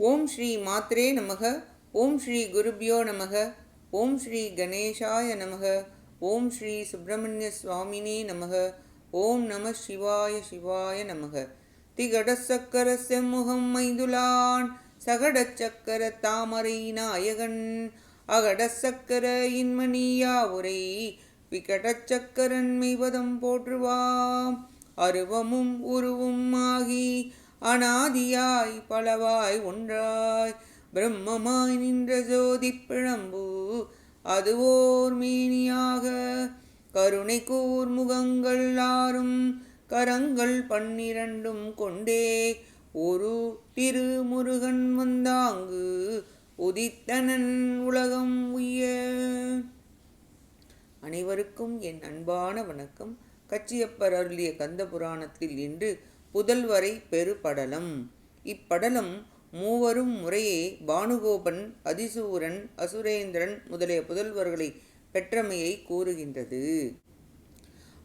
ஓம் ஸ்ரீ மாத்ரே நமக. ஓம் ஸ்ரீ குருப்யோ நமக. ஓம் ஸ்ரீ கணேஷாய நமக. ஓம் ஸ்ரீ சுப்பிரமணிய சுவாமினே நமக. ஓம் நம சிவாய சிவாய நமக. திகடசக்கர செம்முகம் மைந்துலான் சகடச்சக்கர தாமரை நாயகன் அகடசக்கர இன்மணியா உரை விகடச்சக்கரன் மெய்வதம் போற்றுவாம். அருவமும் உருவும் ஆகி அனாதியாய் பலவாய் ஒன்றாய் பிரம்மமாய் நின்ற ஜோதி பிழம்பு அதுவோர் மேனியாக கருணை கூர் முகங்கள் ஆறும் கரங்கள் 12 கொண்டே ஒரு திருமுருகன் வந்தாங்கு உதித்தனன் உலகம் உய்ய. அனைவருக்கும் என் அன்பான வணக்கம். கச்சியப்பர் அருளிய கந்த புராணத்தில் இன்று புதல்வரை பெருபடலம். இப்படலம் மூவரும் முறையே பானுகோபன், அதிசூரன், அசுரேந்திரன் முதலிய புதல்வர்களை பெற்றமையை கூறுகின்றது.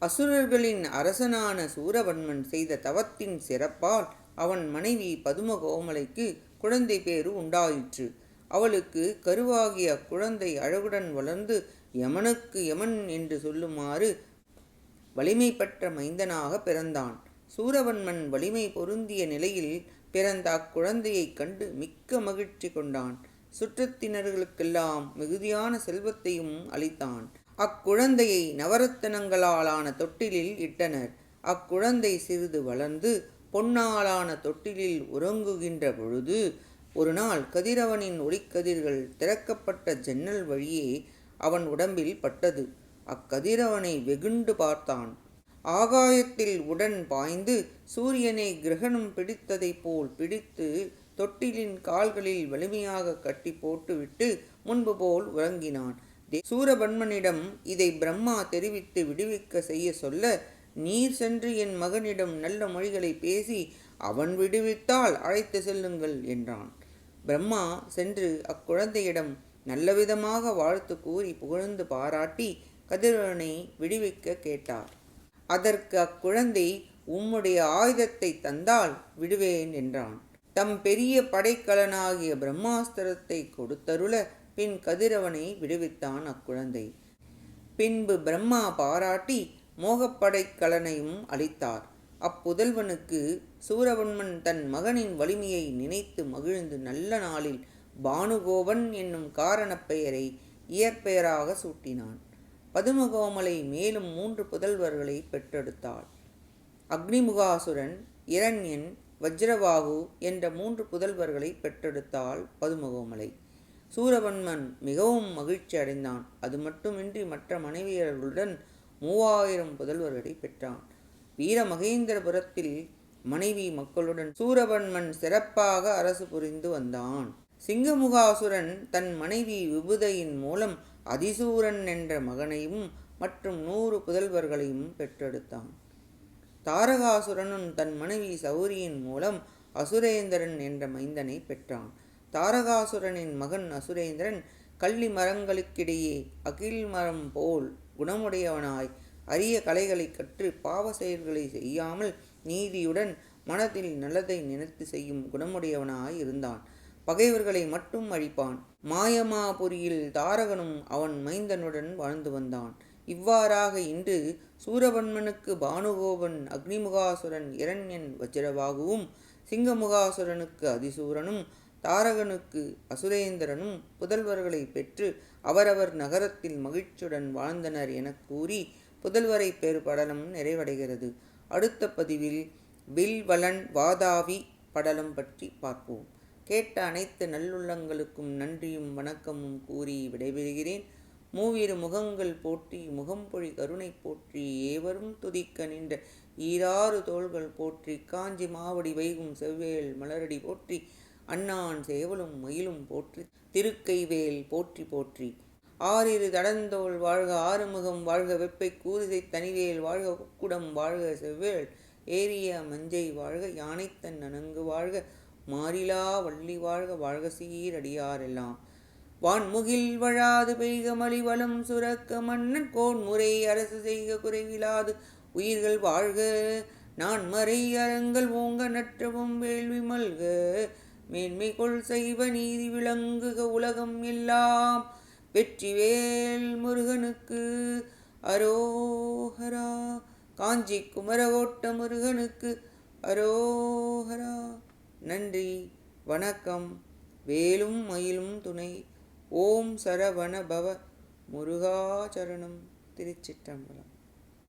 அசுரர்களின் அரசனான சூரவன்மன் செய்த தவத்தின் சிறப்பால் அவன் மனைவி பதுமகோமலைக்கு குழந்தை பேறு உண்டாயிற்று. அவளுக்கு கருவாகிய குழந்தை அழகுடன் வளர்ந்து யமனுக்கு யமன் என்று சொல்லுமாறு வலிமை பெற்ற மைந்தனாக பிறந்தான். சூரவன்மன் வலிமை பொருந்திய நிலையில் பிறந்த அக்குழந்தையைக் கண்டு மிக்க மகிழ்ச்சி கொண்டான். சுற்றத்தினர்களுக்கெல்லாம் மிகுதியான செல்வத்தையும் அளித்தான். அக்குழந்தையை நவரத்தனங்களாலான தொட்டிலில் இட்டனர். அக்குழந்தை சிறிது வளர்ந்து பொன்னாலான தொட்டிலில் உறங்குகின்ற பொழுது ஒரு நாள் கதிரவனின் ஒளிக்கதிர்கள் திறக்கப்பட்ட ஜன்னல் வழியே அவன் உடம்பில் பட்டது. அக்கதிரவனை வெகுண்டு பார்த்தான். ஆகாயத்தில் உடன் பாய்ந்து சூரியனை கிரகணம் பிடித்ததைப் போல் பிடித்து தொட்டிலின் கால்களில் வலிமையாக கட்டி போட்டுவிட்டு முன்பு போல் உறங்கினான். சூரபன்மனிடம் இதை பிரம்மா தெரிவித்து விடுவிக்க செய்ய சொல்ல, நீர் சென்று என் மகனிடம் நல்ல மொழிகளை பேசி அவன் விடுவித்தால் அழைத்து செல்லுங்கள் என்றான். பிரம்மா சென்று அக்குழந்தையிடம் நல்லவிதமாக வாழ்த்து கூறி புகழ்ந்து பாராட்டி கதிரவனை விடுவிக்க கேட்டார். அதற்கு அக்குழந்தை உம்முடைய ஆயுதத்தை தந்தால் விடுவேன் என்றான். தம் பெரிய படைக்கலனாகிய பிரம்மாஸ்திரத்தை கொடுத்தருள பின் கதிரவனை விடுவித்தான் அக்குழந்தை. பின்பு பிரம்மா பாராட்டி மோகப்படைக்கலனையும் அளித்தார். அப்புதல்வனுக்கு சூரவன்மன் தன் மகனின் வலிமையை நினைத்து மகிழ்ந்து நல்ல நாளில் பானுகோபன் என்னும் காரணப் பெயரை இயற்பெயராக சூட்டினான். பதுமகோமலை மேலும் 3 புதல்வர்களை பெற்றெடுத்தாள். அக்னிமுகாசுரன், இரண்யன், வஜ்ரவாகு என்ற 3 புதல்வர்களை பெற்றெடுத்தாள் பதுமகோமலை. சூரவன்மன் மிகவும் மகிழ்ச்சி அடைந்தான். அது மட்டுமின்றி மற்ற மனைவியர்களுடன் 3000 புதல்வர்களை பெற்றான். வீரமகேந்திரபுரத்தில் மனைவி மக்களுடன் சூரவன்மன் சிறப்பாக அரசு புரிந்து வந்தான். சிங்கமுகாசுரன் தன் மனைவி விபுதையின் மூலம் அதிசூரன் என்ற மகனையும் மற்றும் 100 புதல்வர்களையும் பெற்றெடுத்தான். தாரகாசுரனும் தன் மனைவி சௌரியின் மூலம் அசுரேந்திரன் என்ற மைந்தனை பெற்றான். தாரகாசுரனின் மகன் அசுரேந்திரன் கள்ளி மரங்களுக்கிடையே அகில் மரம் போல் குணமுடையவனாய் அரிய கலைகளை கற்று பாவ செயல்களை செய்யாமல் நீதியுடன் மனத்தில் நல்லதை நினைத்து செய்யும் குணமுடையவனாய் இருந்தான். பகைவர்களை மட்டும் அழிப்பான். மாயமாபுரியில் தாரகனும் அவன் மைந்தனுடன் வாழ்ந்து வந்தான். இவ்வாறாக இன்று சூரவன்மனுக்கு பானுகோபன், அக்னிமுகாசுரன், இரண்யன், வஜ்ரவாகுவும், சிங்கமுகாசுரனுக்கு அதிசூரனும், தாரகனுக்கு அசுரேந்திரனும் புதல்வர்களை பெற்று அவரவர் நகரத்தில் மகிழ்ச்சியுடன் வாழ்ந்தனர் என கூறி புதல்வரை பெரு படலம் நிறைவடைகிறது. அடுத்த பதிவில் வில்வலன் வாதாவி படலம் பற்றி பார்ப்போம். கேட்ட அனைத்து நல்லுள்ளங்களுக்கும் நன்றியும் வணக்கமும் கூறி விடைபெறுகிறேன். மூவிரு முகங்கள் போற்றி முகம்பொழி கருணை போற்றி ஏவரும் துதிக்க நின்ற ஈராறு தோள்கள் போற்றி காஞ்சி மாவடி வைகும் செவ்வேல் மலரடி போற்றி அண்ணான் சேவலும் மயிலும் போற்றி திருக்கைவேல் போற்றி போற்றி. ஆறிரு தடந்தோள் வாழ்க ஆறுமுகம் வாழ்க வெப்பை கூரிசை தனிவேல் வாழ்க குக்குடம் வாழ்க செவ்வேள் ஏரிய மஞ்சை வாழ்க யானைத்தன் நனங்கு வாழ்க மாறிலா வள்ளி வாழ்க வாழ்க சீரடியாரெல்லாம். வான்முகில் வழாது பெய்க மலிவளம் சுரக்க மன்னன் கோன்முறை அரசு செய்க குறைவிலாது உயிர்கள் வாழ்க நான்மறை அறங்கள் ஓங்க நற்றவும் வேள்வி மல்க மேன்மைகொள் சைவ நீதி விளங்குக உலகம் எல்லாம். வெற்றிவேல் முருகனுக்கு அரோஹரா. காஞ்சி குமரகோட்ட முருகனுக்கு அரோஹரா. நன்றி, வணக்கம். வேலும் மயிலும் துணை. ஓம் சரவண பவ. முருகா சரணம். திருச்சிற்றம்பலம்.